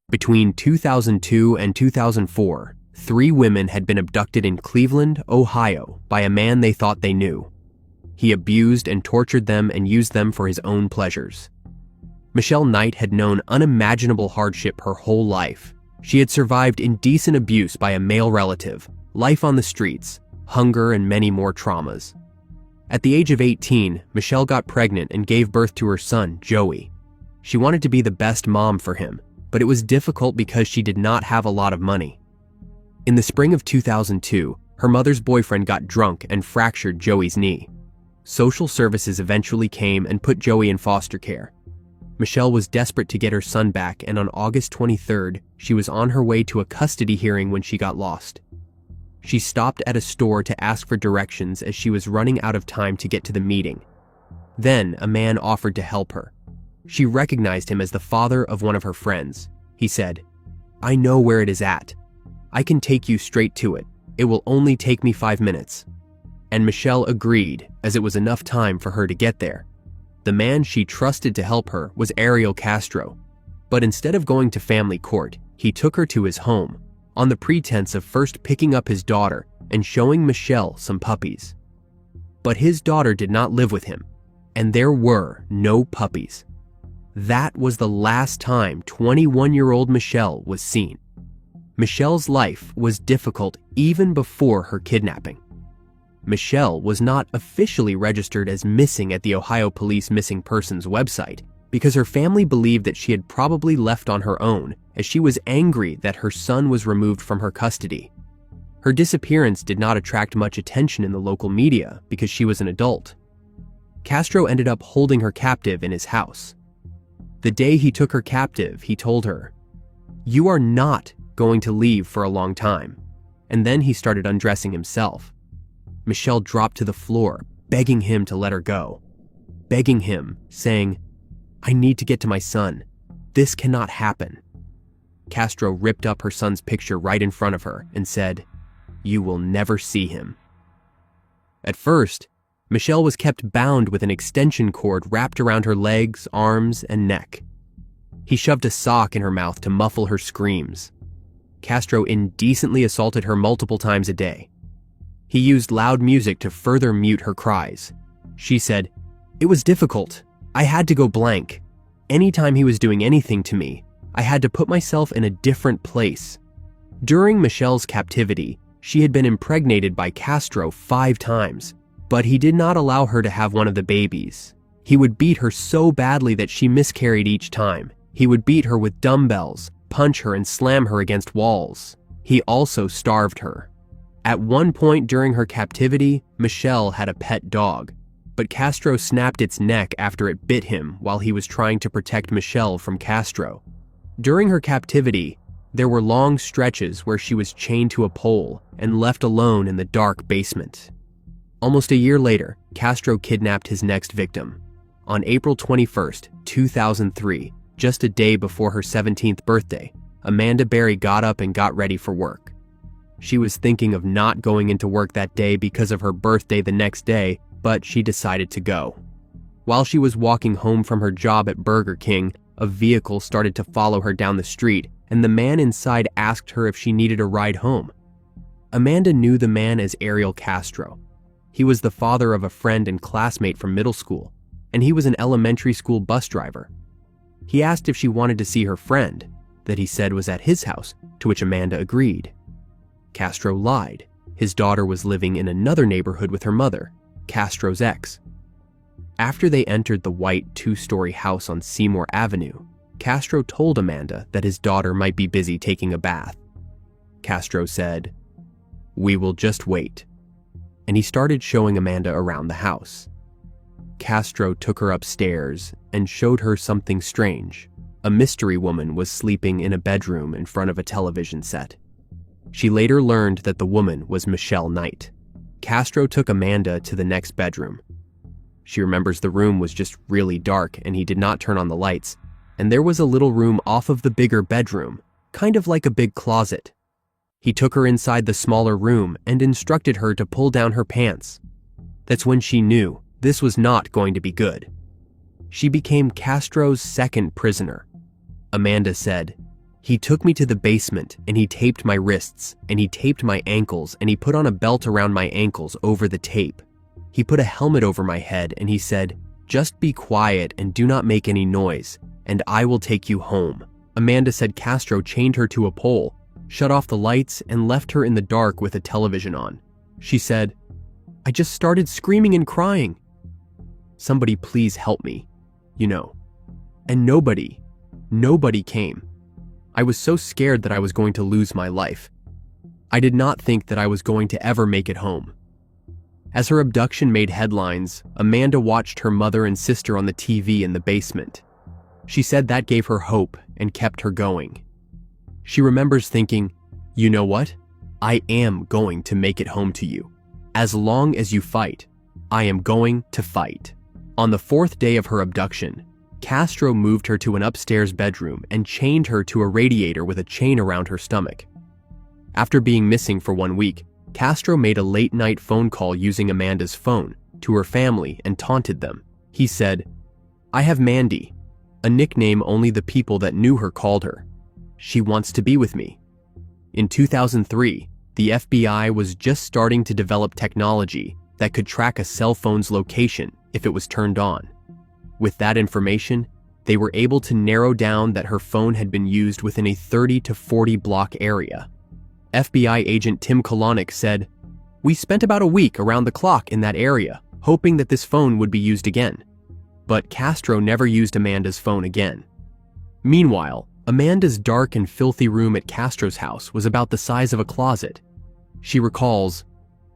Between 2002 and 2004, 3 women had been abducted in Cleveland, Ohio, by a man they thought they knew. He abused and tortured them and used them for his own pleasures. Michelle Knight had known unimaginable hardship her whole life. She had survived indecent abuse by a male relative, life on the streets, hunger, and many more traumas. At the age of 18, Michelle got pregnant and gave birth to her son, Joey. She wanted to be the best mom for him, but it was difficult because she did not have a lot of money. In the spring of 2002, her mother's boyfriend got drunk and fractured Joey's knee. Social services eventually came and put Joey in foster care. Michelle was desperate to get her son back, and on August 23rd, she was on her way to a custody hearing when she got lost. She stopped at a store to ask for directions as she was running out of time to get to the meeting. Then, a man offered to help her. She recognized him as the father of one of her friends. He said, "I know where it is at. I can take you straight to it. It will only take me 5 minutes." And Michelle agreed, as it was enough time for her to get there. The man she trusted to help her was Ariel Castro, but instead of going to family court, he took her to his home, on the pretense of first picking up his daughter and showing Michelle some puppies. But his daughter did not live with him, and there were no puppies. That was the last time 21-year-old Michelle was seen. Michelle's life was difficult even before her kidnapping. Michelle was not officially registered as missing at the Ohio Police Missing Persons website because her family believed that she had probably left on her own, as she was angry that her son was removed from her custody. Her disappearance did not attract much attention in the local media because she was an adult. Castro ended up holding her captive in his house. The day he took her captive, he told her, "You are not going to leave for a long time." And then he started undressing himself. Michelle dropped to the floor, begging him to let her go. Begging him, saying, "I need to get to my son. This cannot happen." Castro ripped up her son's picture right in front of her and said, "You will never see him." At first, Michelle was kept bound with an extension cord wrapped around her legs, arms, and neck. He shoved a sock in her mouth to muffle her screams. Castro indecently assaulted her multiple times a day. He used loud music to further mute her cries. She said, "It was difficult. I had to go blank. Anytime he was doing anything to me, I had to put myself in a different place." During Michelle's captivity, she had been impregnated by Castro 5 times, but he did not allow her to have one of the babies. He would beat her so badly that she miscarried each time. He would beat her with dumbbells, punch her, and slam her against walls. He also starved her. At one point during her captivity, Michelle had a pet dog, but Castro snapped its neck after it bit him while he was trying to protect Michelle from Castro. During her captivity, there were long stretches where she was chained to a pole and left alone in the dark basement. Almost a year later, Castro kidnapped his next victim. On April 21st, 2003, just a day before her 17th birthday, Amanda Berry got up and got ready for work. She was thinking of not going into work that day because of her birthday the next day, but she decided to go. While she was walking home from her job at Burger King, a vehicle started to follow her down the street, and the man inside asked her if she needed a ride home. Amanda knew the man as Ariel Castro. He was the father of a friend and classmate from middle school, and he was an elementary school bus driver. He asked if she wanted to see her friend, that he said was at his house, to which Amanda agreed. Castro lied. His daughter was living in another neighborhood with her mother, Castro's ex. After they entered the white 2-story house on Seymour Avenue, Castro told Amanda that his daughter might be busy taking a bath. Castro said, "We will just wait." And he started showing Amanda around the house. Castro took her upstairs and showed her something strange. A mystery woman was sleeping in a bedroom in front of a television set. She later learned that the woman was Michelle Knight. Castro took Amanda to the next bedroom. She remembers the room was just really dark and he did not turn on the lights, and there was a little room off of the bigger bedroom, kind of like a big closet. He took her inside the smaller room and instructed her to pull down her pants. That's when she knew this was not going to be good. She became Castro's second prisoner. Amanda said, He took me to the basement and he taped my wrists and he taped my ankles and he put on a belt around my ankles over the tape. He put a helmet over my head and he said, "Just be quiet and do not make any noise, and I will take you home." Amanda said Castro chained her to a pole, shut off the lights, and left her in the dark with a television on. She said, "I just started screaming and crying. Somebody please help me, you know." And nobody came. I was so scared that I was going to lose my life. I did not think that I was going to ever make it home. As her abduction made headlines, Amanda watched her mother and sister on the TV in the basement. She said that gave her hope and kept her going. She remembers thinking, "You know what? I am going to make it home to you. As long as you fight, I am going to fight." On the fourth day of her abduction, Castro moved her to an upstairs bedroom and chained her to a radiator with a chain around her stomach. After being missing for 1 week, Castro made a late-night phone call using Amanda's phone to her family and taunted them. He said, "I have Mandy, a nickname only the people that knew her called her. She wants to be with me." In 2003, the FBI was just starting to develop technology that could track a cell phone's location if it was turned on. With that information, they were able to narrow down that her phone had been used within a 30 to 40 block area. FBI agent Tim Kalanick said, "We spent about a week around the clock in that area, hoping that this phone would be used again." But Castro never used Amanda's phone again. Meanwhile, Amanda's dark and filthy room at Castro's house was about the size of a closet. She recalls,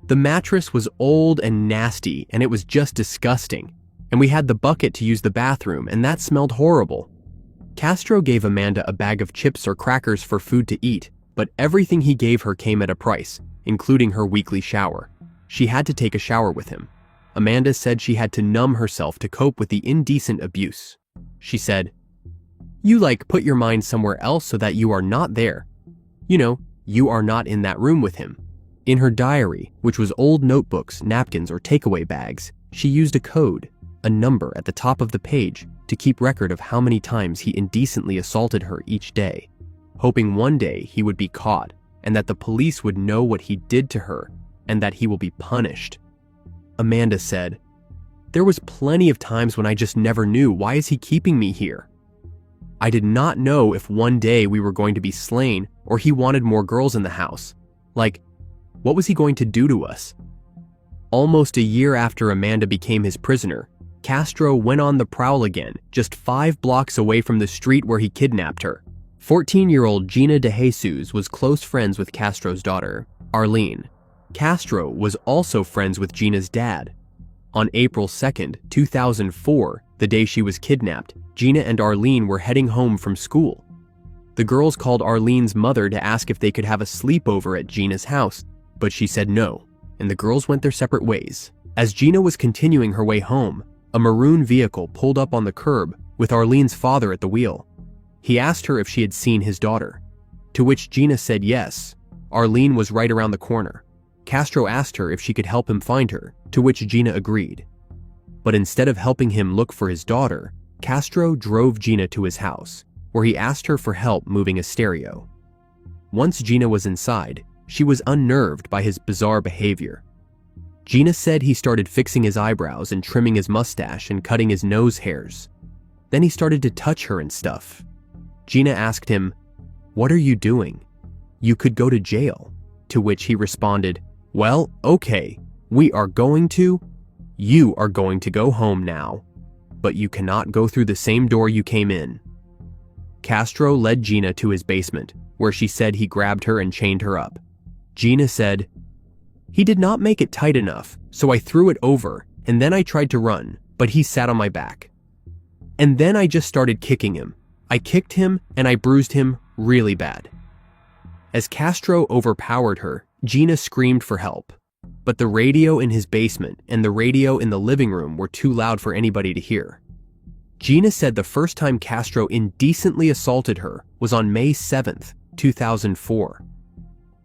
"The mattress was old and nasty and it was just disgusting. And we had the bucket to use the bathroom, and that smelled horrible." Castro gave Amanda a bag of chips or crackers for food to eat, but everything he gave her came at a price, including her weekly shower. She had to take a shower with him. Amanda said she had to numb herself to cope with the indecent abuse. She said, "You put your mind somewhere else so that you are not there. You know, you are not in that room with him." In her diary, which was old notebooks, napkins, or takeaway bags, she used a code, a number at the top of the page, to keep record of how many times he indecently assaulted her each day, hoping one day he would be caught and that the police would know what he did to her and that he will be punished. Amanda said, "There was plenty of times when I just never knew, why is he keeping me here? I did not know if one day we were going to be slain or he wanted more girls in the house. What was he going to do to us?" Almost a year after Amanda became his prisoner, Castro went on the prowl again, just 5 blocks away from the street where he kidnapped her. 14-year-old Georgina DeJesus was close friends with Castro's daughter, Arlene. Castro was also friends with Gina's dad. On April 2nd, 2004, the day she was kidnapped, Gina and Arlene were heading home from school. The girls called Arlene's mother to ask if they could have a sleepover at Gina's house, but she said no, and the girls went their separate ways. As Gina was continuing her way home, a maroon vehicle pulled up on the curb with Arlene's father at the wheel. He asked her if she had seen his daughter, to which Gina said yes. Arlene was right around the corner. Castro asked her if she could help him find her, to which Gina agreed. But instead of helping him look for his daughter, Castro drove Gina to his house, where he asked her for help moving a stereo. Once Gina was inside, she was unnerved by his bizarre behavior. Gina said he started fixing his eyebrows and trimming his mustache and cutting his nose hairs. Then he started to touch her and stuff. Gina asked him, "What are you doing? You could go to jail." To which he responded, "Well, okay, you are going to go home now, but you cannot go through the same door you came in." Castro led Gina to his basement, where she said he grabbed her and chained her up. Gina said, "He did not make it tight enough, so I threw it over, and then I tried to run, but he sat on my back. And then I just started kicking him. I kicked him and I bruised him really bad." As Castro overpowered her, Gina screamed for help. But the radio in his basement and the radio in the living room were too loud for anybody to hear. Gina said the first time Castro indecently assaulted her was on May 7th, 2004.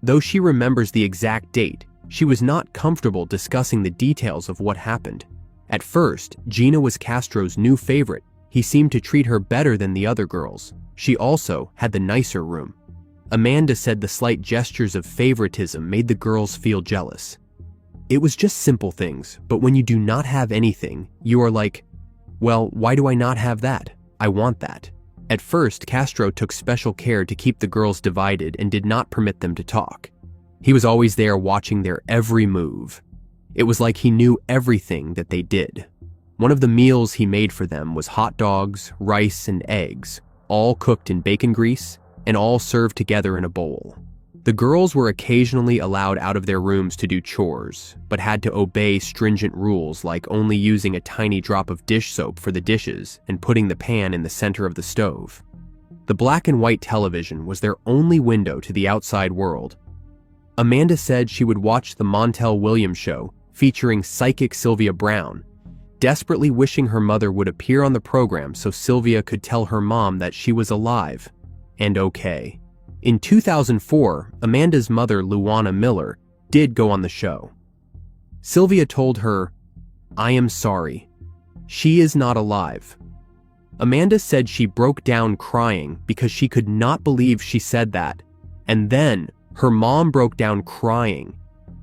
Though she remembers the exact date, she was not comfortable discussing the details of what happened. At first, Gina was Castro's new favorite He seemed to treat her better than the other girls. She also had the nicer room. Amanda said the slight gestures of favoritism made the girls feel jealous. It was just simple things, but when you do not have anything, you are like, well, why do I not have that? I want that. At first, Castro took special care to keep the girls divided and did not permit them to talk. He was always there watching their every move. It was like he knew everything that they did. One of the meals he made for them was hot dogs, rice, and eggs, all cooked in bacon grease and all served together in a bowl. The girls were occasionally allowed out of their rooms to do chores, but had to obey stringent rules like only using a tiny drop of dish soap for the dishes and putting the pan in the center of the stove. The black and white television was their only window to the outside world. Amanda said she would watch the Montel Williams show featuring psychic Sylvia Brown, desperately wishing her mother would appear on the program so Sylvia could tell her mom that she was alive and okay. In 2004, Amanda's mother, Luana Miller, did go on the show. Sylvia told her, "I am sorry. She is not alive." Amanda said she broke down crying because she could not believe she said that, and then her mom broke down crying.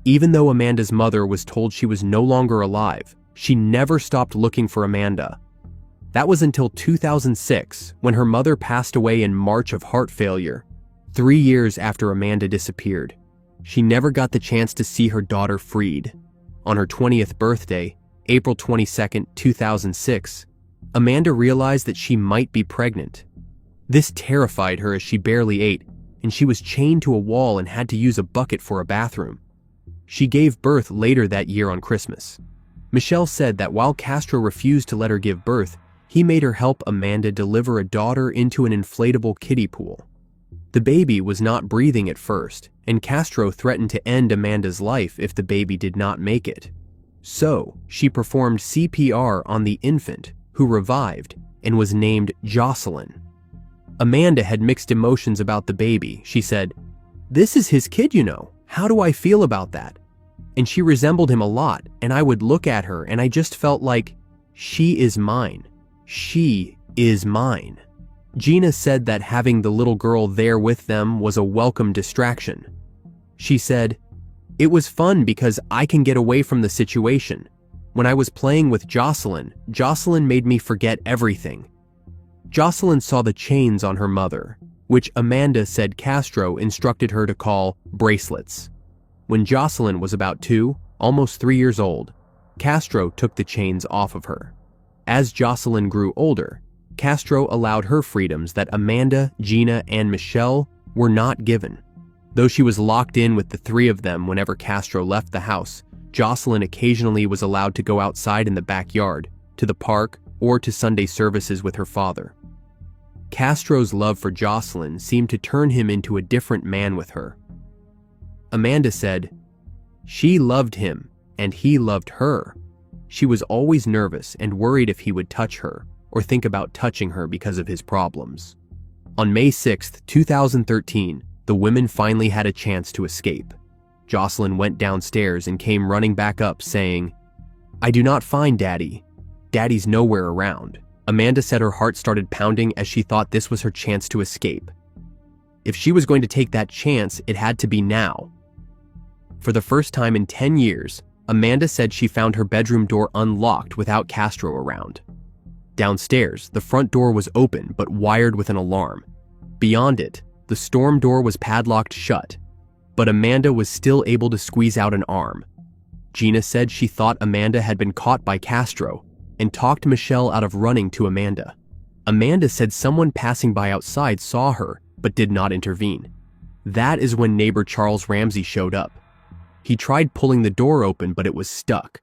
Even though Amanda's mother was told she was no longer alive, she never stopped looking for Amanda. That was until 2006, when her mother passed away in March of heart failure, 3 years after Amanda disappeared. She never got the chance to see her daughter freed. On her 20th birthday, April 22, 2006, Amanda realized that she might be pregnant. This terrified her as she barely ate, and she was chained to a wall and had to use a bucket for a bathroom. She gave birth later that year on Christmas. Michelle said that while Castro refused to let her give birth, he made her help Amanda deliver a daughter into an inflatable kiddie pool. The baby was not breathing at first, and Castro threatened to end Amanda's life if the baby did not make it. So, she performed CPR on the infant, who revived and was named Jocelyn. Amanda had mixed emotions about the baby. She said, "This is his kid, you know. How do I feel about that?" And she resembled him a lot, and I would look at her and I just felt like, she is mine. She is mine. Gina said that having the little girl there with them was a welcome distraction. She said, "It was fun because I can get away from the situation. When I was playing with Jocelyn, Jocelyn made me forget everything." Jocelyn saw the chains on her mother, which Amanda said Castro instructed her to call bracelets. When Jocelyn was about 2, almost 3 years old, Castro took the chains off of her. As Jocelyn grew older, Castro allowed her freedoms that Amanda, Gina, and Michelle were not given. Though she was locked in with the 3 of them whenever Castro left the house, Jocelyn occasionally was allowed to go outside in the backyard, to the park, or to Sunday services with her father. Castro's love for Jocelyn seemed to turn him into a different man with her. Amanda said, "She loved him, and he loved her. She was always nervous and worried if he would touch her, or think about touching her because of his problems." On May 6, 2013, the women finally had a chance to escape. Jocelyn went downstairs and came running back up saying, "I do not find Daddy. Daddy's nowhere around." Amanda said her heart started pounding as she thought this was her chance to escape. If she was going to take that chance, it had to be now. For the first time in 10 years, Amanda said she found her bedroom door unlocked without Castro around. Downstairs, the front door was open but wired with an alarm. Beyond it, the storm door was padlocked shut, but Amanda was still able to squeeze out an arm. Gina said she thought Amanda had been caught by Castro and talked Michelle out of running to Amanda. Amanda said someone passing by outside saw her but did not intervene. That is when neighbor Charles Ramsey showed up. He tried pulling the door open, but it was stuck.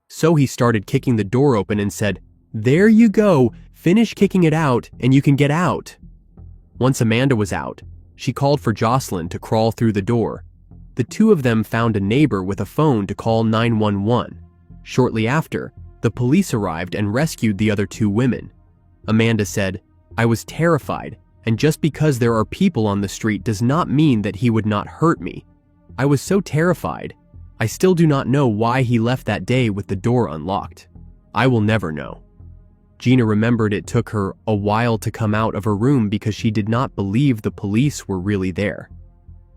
So he started kicking the door open and said, "There you go, finish kicking it out and you can get out." Once Amanda was out, she called for Jocelyn to crawl through the door. The 2 of them found a neighbor with a phone to call 911. Shortly after, the police arrived and rescued the other 2 women. Amanda said, "I was terrified, and just because there are people on the street does not mean that he would not hurt me. I was so terrified. I still do not know why he left that day with the door unlocked. I will never know." Gina remembered it took her a while to come out of her room because she did not believe the police were really there.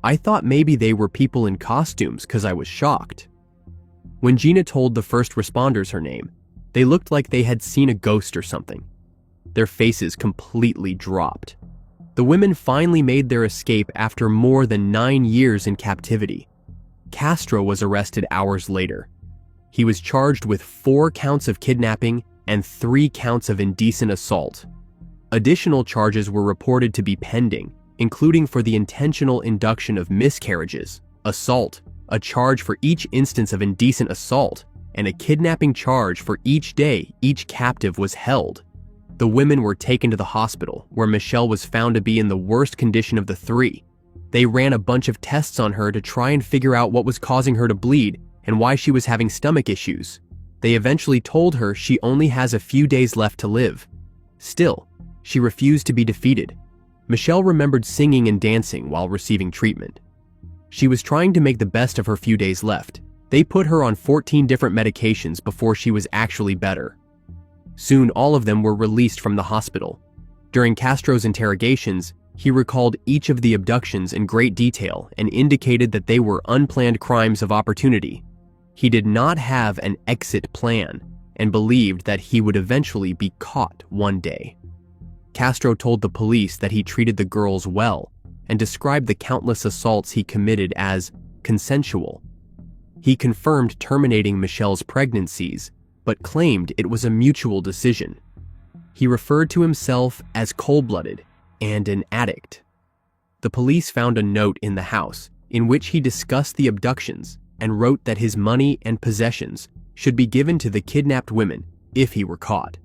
I thought maybe they were people in costumes because I was shocked. When Gina told the first responders her name, they looked like they had seen a ghost or something. Their faces completely dropped. The women finally made their escape after more than 9 years in captivity. Castro was arrested hours later. He was charged with 4 counts of kidnapping and 3 counts of indecent assault. Additional charges were reported to be pending, including for the intentional induction of miscarriages, assault, a charge for each instance of indecent assault, and a kidnapping charge for each day each captive was held. The women were taken to the hospital, where Michelle was found to be in the worst condition of the 3. They ran a bunch of tests on her to try and figure out what was causing her to bleed and why she was having stomach issues. They eventually told her she only has a few days left to live. Still, she refused to be defeated. Michelle remembered singing and dancing while receiving treatment. She was trying to make the best of her few days left. They put her on 14 different medications before she was actually better. Soon, all of them were released from the hospital. During Castro's interrogations, he recalled each of the abductions in great detail and indicated that they were unplanned crimes of opportunity. He did not have an exit plan and believed that he would eventually be caught one day. Castro told the police that he treated the girls well and described the countless assaults he committed as consensual. He confirmed terminating Michelle's pregnancies, but claimed it was a mutual decision. He referred to himself as cold-blooded and an addict. The police found a note in the house in which he discussed the abductions and wrote that his money and possessions should be given to the kidnapped women if he were caught.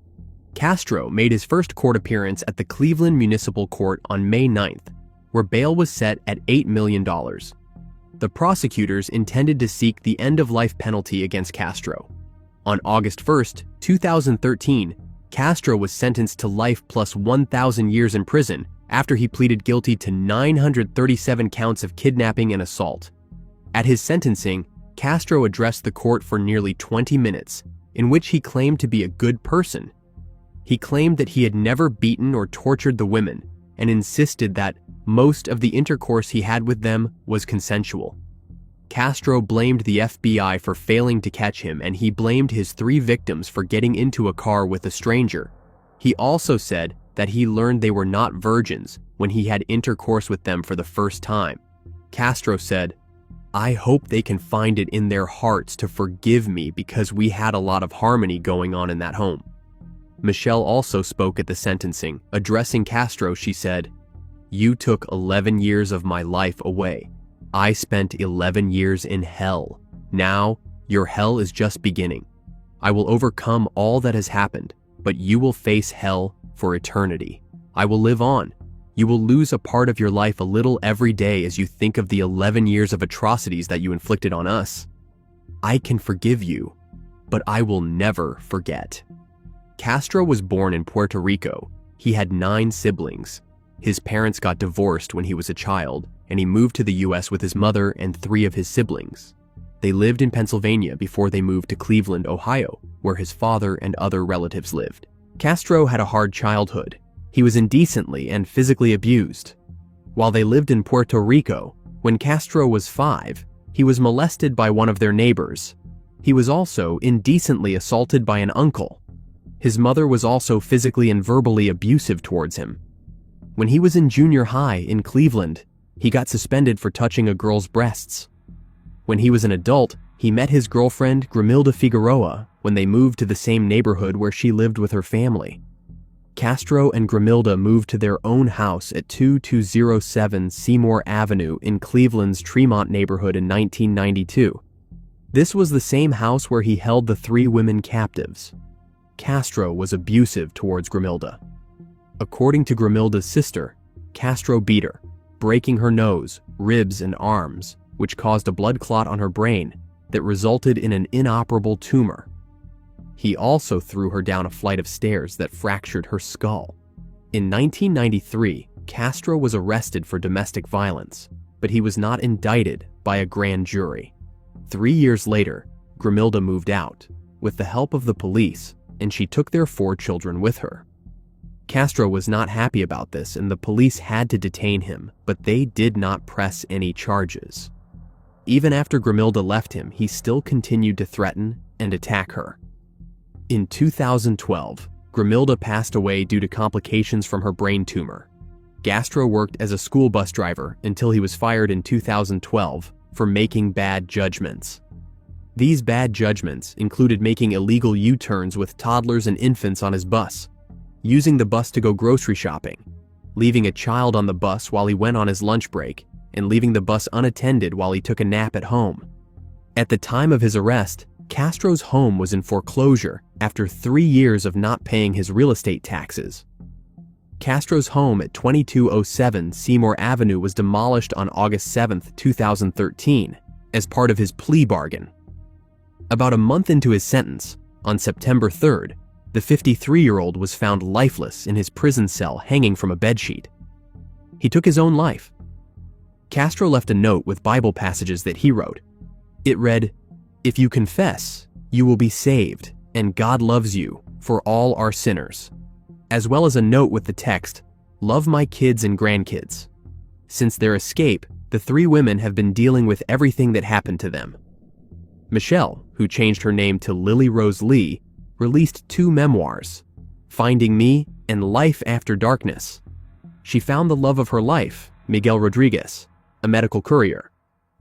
Castro made his first court appearance at the Cleveland Municipal Court on May 9th, where bail was set at $8 million. The prosecutors intended to seek the end-of-life penalty against Castro. On August 1st, 2013, Castro was sentenced to life plus 1,000 years in prison after he pleaded guilty to 937 counts of kidnapping and assault. At his sentencing, Castro addressed the court for nearly 20 minutes, in which he claimed to be a good person. He claimed that he had never beaten or tortured the women and insisted that most of the intercourse he had with them was consensual. Castro blamed the FBI for failing to catch him, and he blamed his 3 victims for getting into a car with a stranger. He also said that he learned they were not virgins when he had intercourse with them for the first time. Castro said, "I hope they can find it in their hearts to forgive me because we had a lot of harmony going on in that home." Michelle also spoke at the sentencing. Addressing Castro, she said, "You took 11 years of my life away. I spent 11 years in hell. Now, your hell is just beginning. I will overcome all that has happened, but you will face hell for eternity. I will live on. You will lose a part of your life a little every day as you think of the 11 years of atrocities that you inflicted on us. I can forgive you, but I will never forget." Castro was born in Puerto Rico. He had 9 siblings. His parents got divorced when he was a child, and he moved to the US with his mother and 3 of his siblings. They lived in Pennsylvania before they moved to Cleveland, Ohio, where his father and other relatives lived. Castro had a hard childhood. He was indecently and physically abused. While they lived in Puerto Rico, when Castro was 5, he was molested by one of their neighbors. He was also indecently assaulted by an uncle. His mother was also physically and verbally abusive towards him. When he was in junior high in Cleveland, he got suspended for touching a girl's breasts. When he was an adult, he met his girlfriend, Grimilda Figueroa, when they moved to the same neighborhood where she lived with her family. Castro and Grimilda moved to their own house at 2207 Seymour Avenue in Cleveland's Tremont neighborhood in 1992. This was the same house where he held the 3 women captives. Castro was abusive towards Grimilda. According to Grimilda's sister, Castro beat her, breaking her nose, ribs, and arms, which caused a blood clot on her brain that resulted in an inoperable tumor. He also threw her down a flight of stairs that fractured her skull. In 1993, Castro was arrested for domestic violence, but he was not indicted by a grand jury. 3 years later, Grimilda moved out. With the help of the police, and she took their 4 children with her. Castro was not happy about this, and the police had to detain him, but they did not press any charges. Even after Grimilda left him, he still continued to threaten and attack her. In 2012, Grimilda passed away due to complications from her brain tumor. Castro worked as a school bus driver until he was fired in 2012 for making bad judgments. These bad judgments included making illegal U-turns with toddlers and infants on his bus, using the bus to go grocery shopping, leaving a child on the bus while he went on his lunch break, and leaving the bus unattended while he took a nap at home. At the time of his arrest, Castro's home was in foreclosure after 3 years of not paying his real estate taxes. Castro's home at 2207 Seymour Avenue was demolished on August 7, 2013, as part of his plea bargain. About a month into his sentence, on September 3rd, the 53-year-old was found lifeless in his prison cell hanging from a bedsheet. He took his own life. Castro left a note with Bible passages that he wrote. It read, "If you confess, you will be saved, and God loves you, for all are sinners," as well as a note with the text, "Love my kids and grandkids." Since their escape, the 3 women have been dealing with everything that happened to them. Michelle, who changed her name to Lily Rose Lee, released 2 memoirs, Finding Me and Life After Darkness. She found the love of her life, Miguel Rodriguez, a medical courier,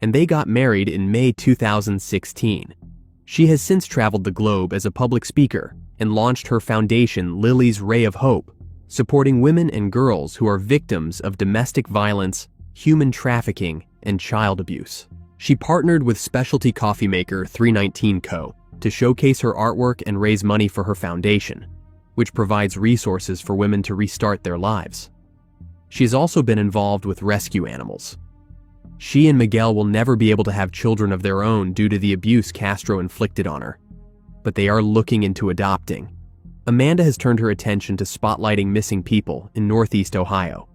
and they got married in May 2016. She has since traveled the globe as a public speaker and launched her foundation Lily's Ray of Hope, supporting women and girls who are victims of domestic violence, human trafficking, and child abuse. She partnered with specialty coffee maker 319 Co. to showcase her artwork and raise money for her foundation, which provides resources for women to restart their lives. She has also been involved with rescue animals. She and Miguel will never be able to have children of their own due to the abuse Castro inflicted on her, but they are looking into adopting. Amanda has turned her attention to spotlighting missing people in Northeast Ohio.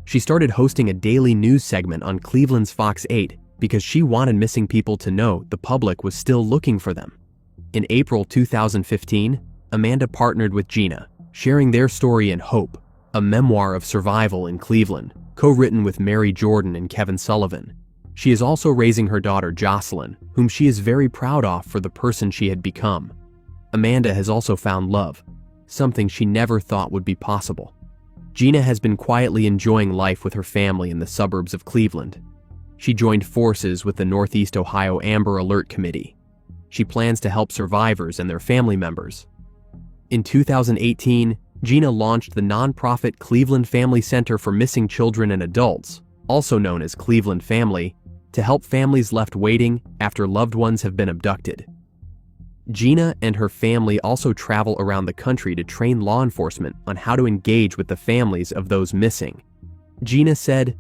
She started hosting a daily news segment on Cleveland's Fox 8 because she wanted missing people to know the public was still looking for them. In April 2015, Amanda partnered with Gina, sharing their story in Hope, a memoir of survival in Cleveland, co-written with Mary Jordan and Kevin Sullivan. She is also raising her daughter Jocelyn, whom she is very proud of for the person she had become. Amanda has also found love, something she never thought would be possible. Gina has been quietly enjoying life with her family in the suburbs of Cleveland. She joined forces with the Northeast Ohio Amber Alert Committee. She plans to help survivors and their family members. In 2018, Gina launched the nonprofit Cleveland Family Center for Missing Children and Adults, also known as Cleveland Family, to help families left waiting after loved ones have been abducted. Gina and her family also travel around the country to train law enforcement on how to engage with the families of those missing. Gina said,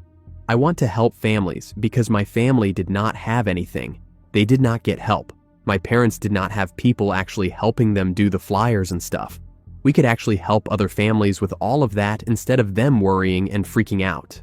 "I want to help families because my family did not have anything. They did not get help. My parents did not have people actually helping them do the flyers and stuff. We could actually help other families with all of that instead of them worrying and freaking out."